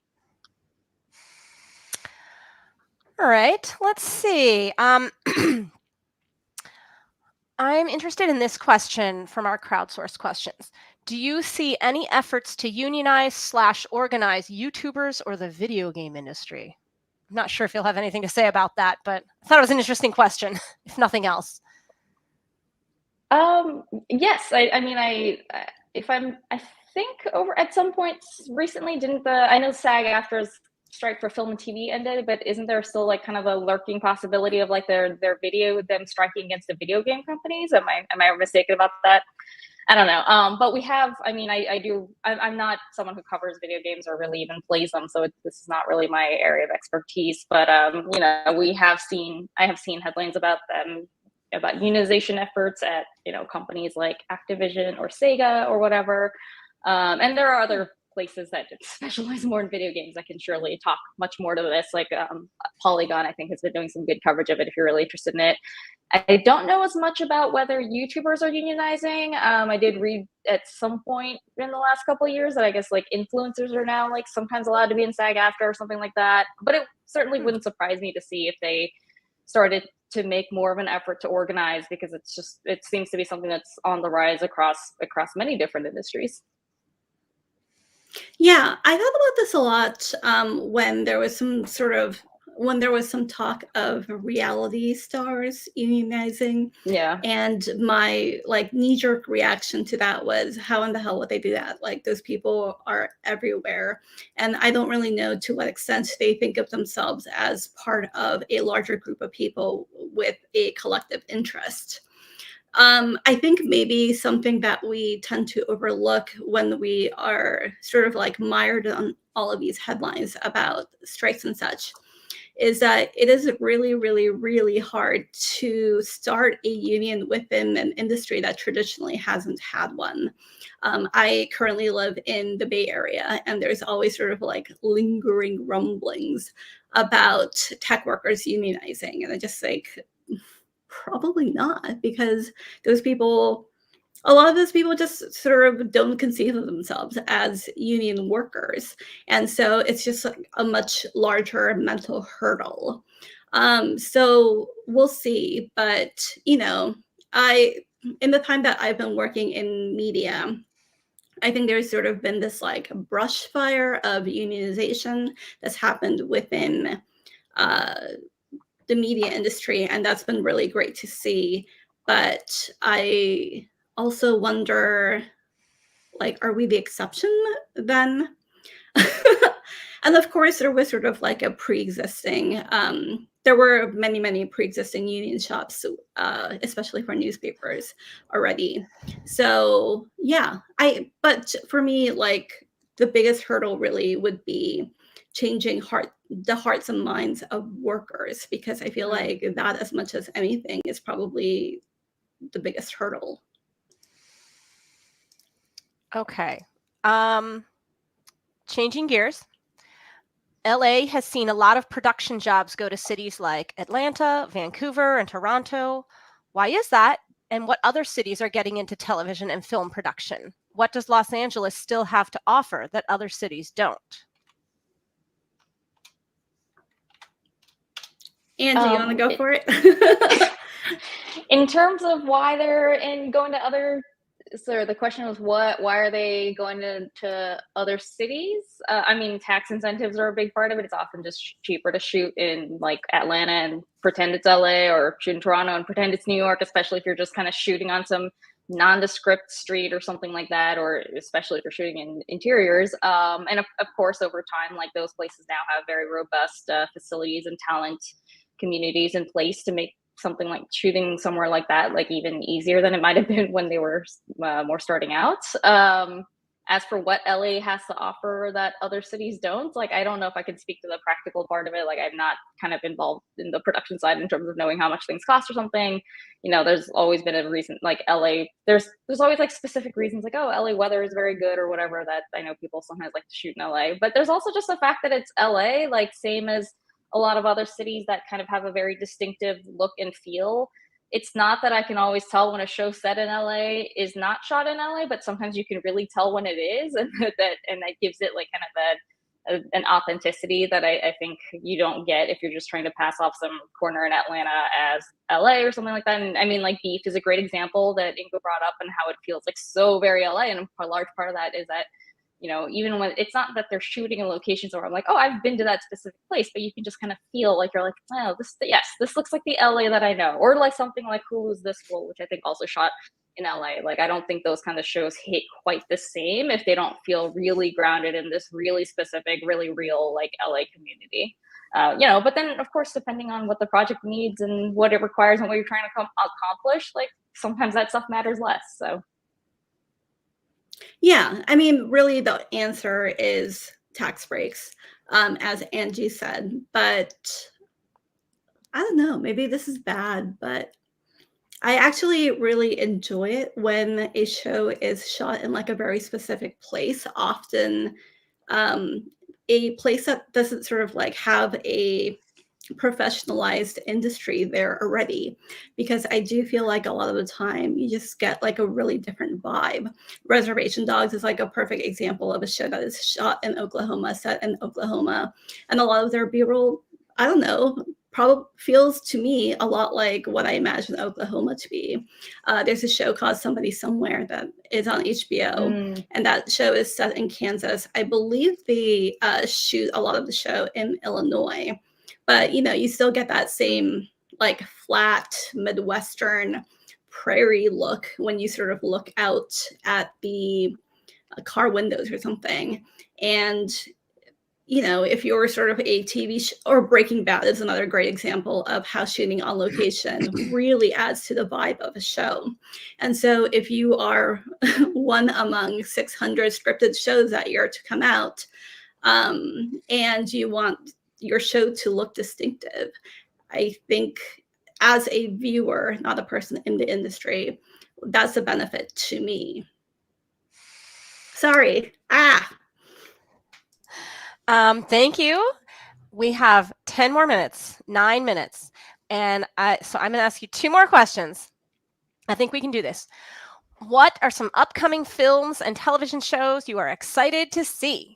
All right, let's see. I'm interested in this question from our crowdsourced questions. Do you see any efforts to unionize/organize YouTubers or the video game industry? I'm not sure if you'll have anything to say about that, but I thought it was an interesting question, if nothing else. Yes, I mean, I think over at some point recently, didn't I know SAG-AFTRA's strike for film and TV ended, but isn't there still, like, kind of a lurking possibility of, like, them striking against the video game companies? Am I mistaken about that? I don't know. But we have, I mean, I'm not someone who covers video games or really even plays them, so this is not really my area of expertise. But you know, I have seen headlines about them, about unionization efforts at, you know, companies like Activision or Sega or whatever. And there are other places that specialize more in video games that can surely talk much more to this. Like Polygon, I think, has been doing some good coverage of it if you're really interested in it. I don't know as much about whether YouTubers are unionizing. I did read at some point in the last couple of years that I guess, like, influencers are now, like, sometimes allowed to be in SAG-AFTRA or something like that. But it certainly wouldn't surprise me to see if they started to make more of an effort to organize, because it seems to be something that's on the rise across many different industries. Yeah, I thought about this a lot when there was some talk of reality stars unionizing. Yeah. And my, like, knee-jerk reaction to that was, how in the hell would they do that? Like, those people are everywhere. And I don't really know to what extent they think of themselves as part of a larger group of people with a collective interest. I think maybe something that we tend to overlook when we are sort of, like, mired on all of these headlines about strikes and such is that it is really, really, really hard to start a union within an industry that traditionally hasn't had one. I currently live in the Bay Area, and there's always sort of, like, lingering rumblings about tech workers unionizing. And I just, like, probably not, because a lot of those people just sort of don't conceive of themselves as union workers. And so it's just, like, a much larger mental hurdle. So we'll see. But, you know, in the time that I've been working in media, I think there's sort of been this, like, brush fire of unionization that's happened within uh, the media industry, and that's been really great to see. But I also wonder, like, are we the exception then? And of course, there was sort of, like, a pre-existing, there were many, many pre-existing union shops, especially for newspapers already. So yeah, but for me, like, the biggest hurdle really would be changing the hearts and minds of workers, because I feel like that, as much as anything, is probably the biggest hurdle. Okay. Changing gears. LA has seen a lot of production jobs go to cities like Atlanta, Vancouver, and Toronto. Why is that? and what other cities are getting into television and film production? What does Los Angeles still have to offer that other cities don't? Angie, you want to go for it? In terms of why they're going to other, so the question was why are they going to other cities? I mean, tax incentives are a big part of it. It's often just cheaper to shoot in like Atlanta and pretend it's LA, or shoot in Toronto and pretend it's New York, especially if you're just kind of shooting on some nondescript street or something like that, or especially if you're shooting in interiors. And of course, over time, like those places now have very robust facilities and talent communities in place to make something like shooting somewhere like that like even easier than it might have been when they were more starting out. As for what LA has to offer that other cities don't, like I don't know if I can speak to the practical part of it. Like I'm not kind of involved in the production side in terms of knowing how much things cost or something. You know, there's always been a reason, like LA, there's always like specific reasons, like, oh, LA weather is very good or whatever, that I know people sometimes like to shoot in LA. But there's also just the fact that it's LA, like same as a lot of other cities that kind of have a very distinctive look and feel. It's not that I can always tell when a show set in LA is not shot in LA, but sometimes you can really tell when it is, and that gives it like kind of an authenticity that I think you don't get if you're just trying to pass off some corner in Atlanta as LA or something like that. And I mean, like Beef is a great example that Inkoo brought up, and how it feels like so very LA. And a large part of that is that, you know, even when it's not that they're shooting in locations where I'm like, oh, I've been to that specific place, but you can just kind of feel like you're like, oh, this looks like the LA that I know. Or like something like Hulu's This Fool, which I think also shot in LA. Like I don't think those kind of shows hit quite the same if they don't feel really grounded in this really specific, really real like LA community. You know, but then of course, depending on what the project needs and what it requires and what you're trying to accomplish, like sometimes that stuff matters less. So yeah, I mean, really the answer is tax breaks, as Angie said. But I don't know, maybe this is bad, but I actually really enjoy it when a show is shot in like a very specific place, often a place that doesn't sort of like have a professionalized industry there already, because I do feel like a lot of the time you just get like a really different vibe. Reservation Dogs is like a perfect example of a show that is shot in Oklahoma, set in Oklahoma, and a lot of their B-roll, I don't know, probably feels to me a lot like what I imagine Oklahoma to be. There's a show called Somebody Somewhere that is on HBO, and that show is set in Kansas. I believe they shoot a lot of the show in Illinois, but you know, you still get that same like flat Midwestern prairie look when you sort of look out at the car windows or something. And you know, if you're sort of a TV or Breaking Bad is another great example of how shooting on location really adds to the vibe of a show. And so if you are one among 600 scripted shows that year to come out, and you want your show to look distinctive, I think as a viewer, not a person in the industry, that's a benefit to me. Sorry. Thank you. We have 10 more minutes, 9 minutes. And so I'm going to ask you 2 more questions. I think we can do this. What are some upcoming films and television shows you are excited to see?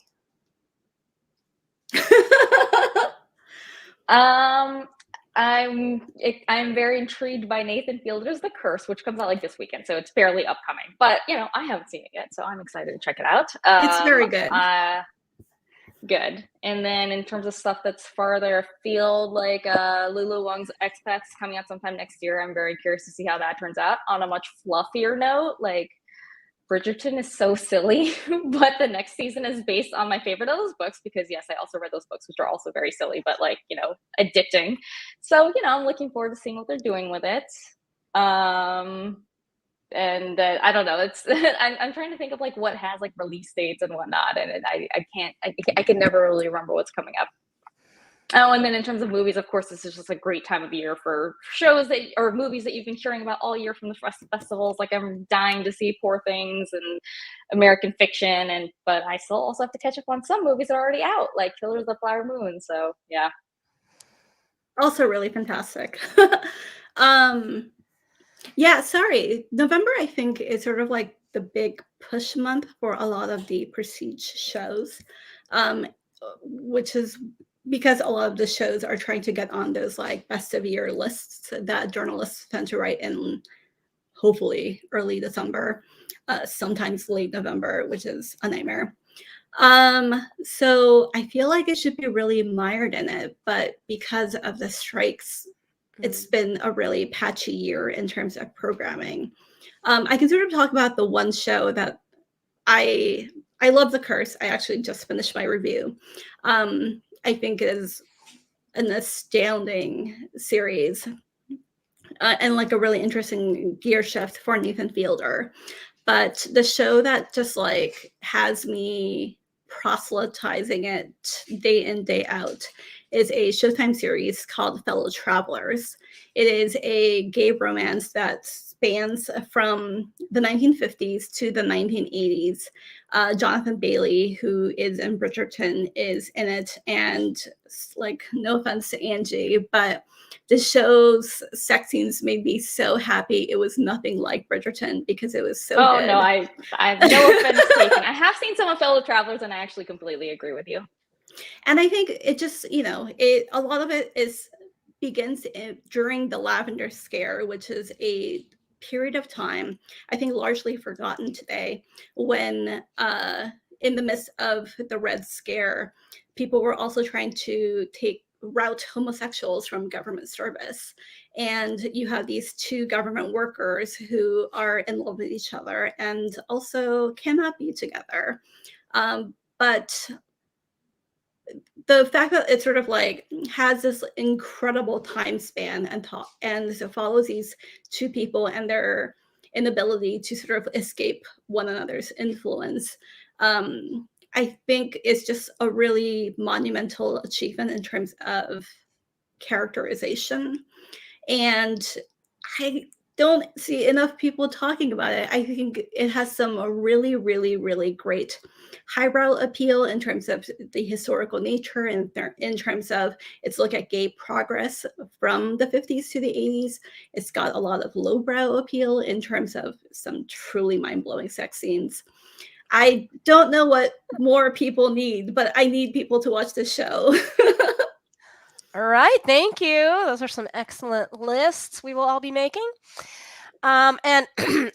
I'm very intrigued by Nathan Fielder's The Curse, which comes out like this weekend, so it's barely upcoming. But you know, I haven't seen it yet, so I'm excited to check it out. It's very good. Good. And then in terms of stuff that's farther afield, like Lulu Wang's Expats coming out sometime next year, I'm very curious to see how that turns out. On a much fluffier note, like Bridgerton is so silly, but the next season is based on my favorite of those books, because yes, I also read those books, which are also very silly, but like, you know, addicting. So, you know, I'm looking forward to seeing what they're doing with it. And I don't know, it's I'm trying to think of like what has like release dates and whatnot, and I can never really remember what's coming up. Oh, and then in terms of movies, of course, this is just a great time of year for shows or movies that you've been hearing about all year from the festivals. Like I'm dying to see Poor Things and American Fiction, but I still also have to catch up on some movies that are already out, like Killers of the Flower Moon. So yeah, also really fantastic. Yeah, sorry. November, I think, is sort of like the big push month for a lot of the prestige shows, which is because a lot of the shows are trying to get on those like best of year lists that journalists tend to write in hopefully early December, sometimes late November, which is a nightmare. So I feel like it should be really mired in it, but because of the strikes, it's been a really patchy year in terms of programming. I can sort of talk about the one show that I love, The Curse. I actually just finished my review. I think it is an astounding series, and like a really interesting gear shift for Nathan Fielder. But the show that just like has me proselytizing it day in, day out is a Showtime series called Fellow Travelers. It is a gay romance that spans from the 1950s to the 1980s. Jonathan Bailey, who is in Bridgerton, is in it. And like, no offense to Angie, but the show's sex scenes made me so happy. It was nothing like Bridgerton because it was so good. No, I no offense taken. I have seen some of Fellow Travelers, and I actually completely agree with you. And I think it just, a lot of it begins during the Lavender Scare, which is a period of time, I think largely forgotten today, when in the midst of the Red Scare, people were also trying to route homosexuals from government service. And you have these two government workers who are in love with each other and also cannot be together. But the fact that it sort of like has this incredible time span and so follows these two people and their inability to sort of escape one another's influence, I think is just a really monumental achievement in terms of characterization. And I don't see enough people talking about it. I think it has some really, really, really great highbrow appeal in terms of the historical nature and in terms of its look at gay progress from the 50s to the 80s. It's got a lot of lowbrow appeal in terms of some truly mind-blowing sex scenes. I don't know what more people need, but I need people to watch this show. All right, thank you. Those are some excellent lists we will all be making. And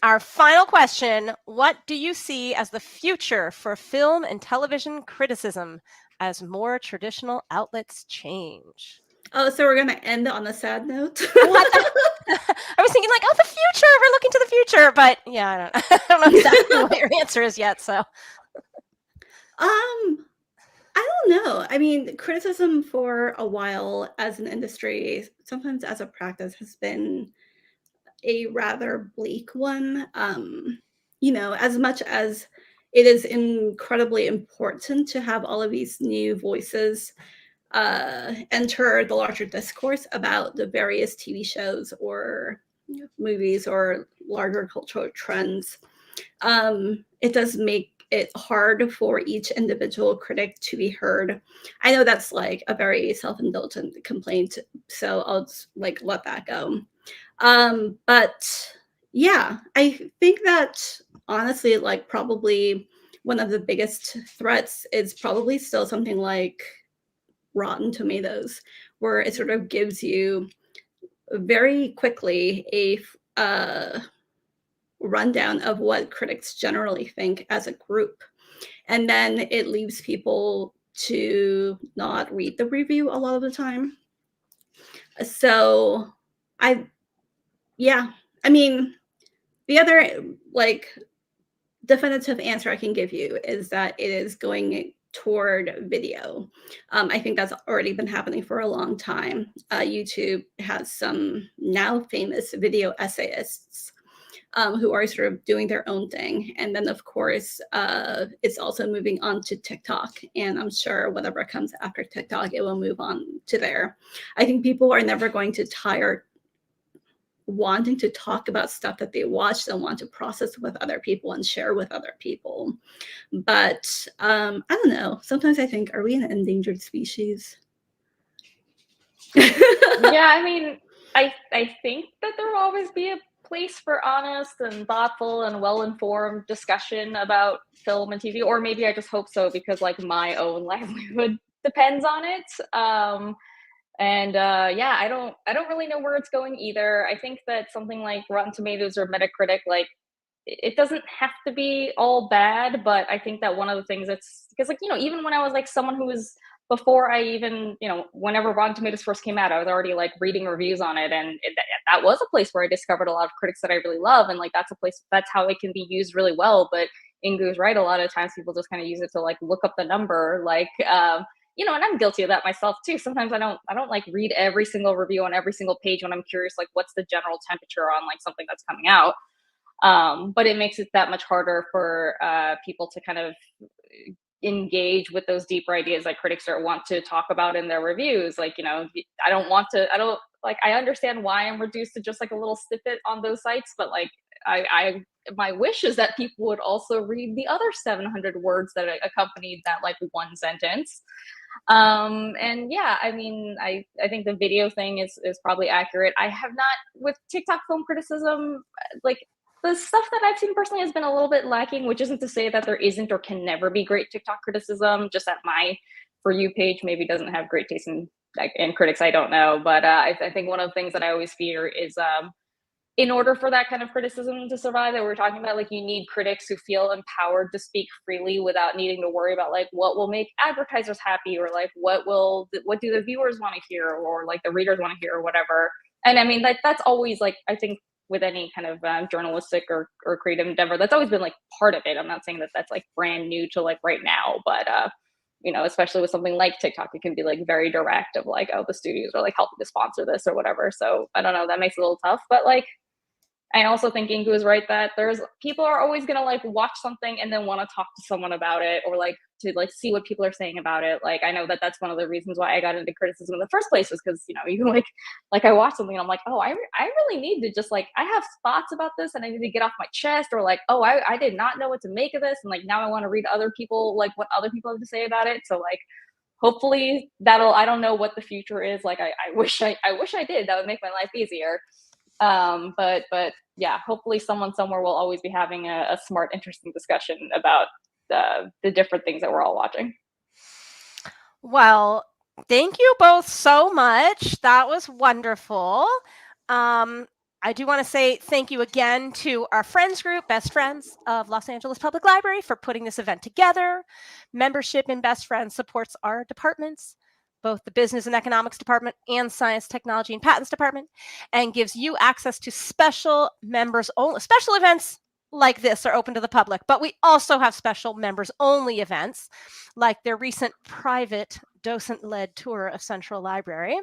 our final question, what do you see as the future for film and television criticism as more traditional outlets change? Oh, so we're going to end on a sad note? I was thinking like, oh, the future, we're looking to the future. But yeah, I don't know exactly what your answer is yet, so. I don't know. I mean, criticism for a while as an industry, sometimes as a practice, has been a rather bleak one. As much as it is incredibly important to have all of these new voices enter the larger discourse about the various TV shows or movies or larger cultural trends, it does make it hard for each individual critic to be heard. I know that's like a very self-indulgent complaint, so I'll just like let that go. But yeah, I think that honestly, like probably one of the biggest threats is probably still something like Rotten Tomatoes, where it sort of gives you very quickly a rundown of what critics generally think as a group. And then it leaves people to not read the review a lot of the time. So I mean, the other like definitive answer I can give you is that it is going toward video. I think that's already been happening for a long time. YouTube has some now famous video essayists who are sort of doing their own thing. And then, of course, it's also moving on to TikTok. And I'm sure whatever comes after TikTok, it will move on to there. I think people are never going to tire wanting to talk about stuff that they watched and want to process with other people and share with other people. But I don't know. Sometimes I think, are we an endangered species? Yeah, I mean, I think that there will always be a place for honest and thoughtful and well-informed discussion about film and TV, or maybe I just hope so because like my own livelihood depends on it. Yeah, I don't really know where it's going either. I think that something like Rotten Tomatoes or Metacritic, like it doesn't have to be all bad, but I think that one of the things that's because like, you know, even when I was like someone who was before I even, you know, whenever Rotten Tomatoes first came out, I was already like reading reviews on it. And that was a place where I discovered a lot of critics that I really love. And like, that's a place, that's how it can be used really well. But Inkoo's right. A lot of times people just kind of use it to like look up the number, like, you know, and I'm guilty of that myself too. Sometimes I don't like read every single review on every single page when I'm curious, like what's the general temperature on like something that's coming out. But it makes it that much harder for people to kind of engage with those deeper ideas like critics want to talk about in their reviews. Like, you know, I don't like, I understand why I'm reduced to just like a little snippet on those sites, but like, my wish is that people would also read the other 700 words that accompanied that like one sentence. And yeah, I mean, I think the video thing is probably accurate. I have not, with TikTok film criticism, like the stuff that I've seen personally has been a little bit lacking, which isn't to say that there isn't or can never be great TikTok criticism, just that my For You page maybe doesn't have great taste in critics, I don't know. But I think one of the things that I always fear is in order for that kind of criticism to survive that we're talking about, like you need critics who feel empowered to speak freely without needing to worry about like what will make advertisers happy or like what do the viewers want to hear or like the readers want to hear or whatever. And I mean, that's always like, I think with any kind of journalistic or creative endeavor, that's always been like part of it. I'm not saying that that's like brand new to like right now, but you know, especially with something like TikTok, it can be like very direct of like, oh, the studios are like helping to sponsor this or whatever. So I don't know, that makes it a little tough, but like, I also think Inkoo is right that there's people are always gonna like watch something and then want to talk to someone about it or like to like see what people are saying about it. Like I know that that's one of the reasons why I got into criticism in the first place was because, you know, you like I watched something and I'm like, oh, I really need to just like I have thoughts about this and I need to get off my chest, or like, oh, I did not know what to make of this and like now I want to read other people like what other people have to say about it. So like hopefully I don't know what the future is. Like I wish I did. That would make my life easier. But yeah, hopefully someone somewhere will always be having a smart, interesting discussion about the different things that we're all watching. Well, thank you both so much. That was wonderful. I do want to say thank you again to our friends group, Best Friends of Los Angeles Public Library, for putting this event together. Membership in Best Friends supports our departments, both the Business and Economics Department and Science, Technology, and Patents Department, and gives you access to special members only. Special events like this are open to the public, but we also have special members only events like their recent private docent-led tour of Central Library.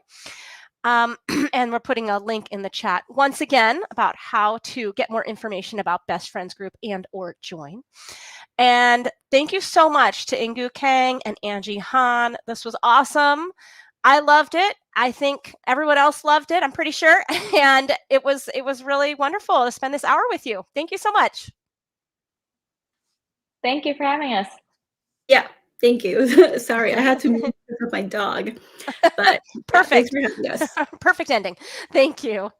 And we're putting a link in the chat once again about how to get more information about Best Friends Group and or join. And thank you so much to Inkoo Kang and Angie Han. This was awesome. I loved it. I think everyone else loved it, I'm pretty sure. And it was really wonderful to spend this hour with you. Thank you so much. Thank you for having us. Yeah, thank you. Sorry, I had to move with my dog. But perfect. Yeah, thanks for having us. Perfect ending. Thank you.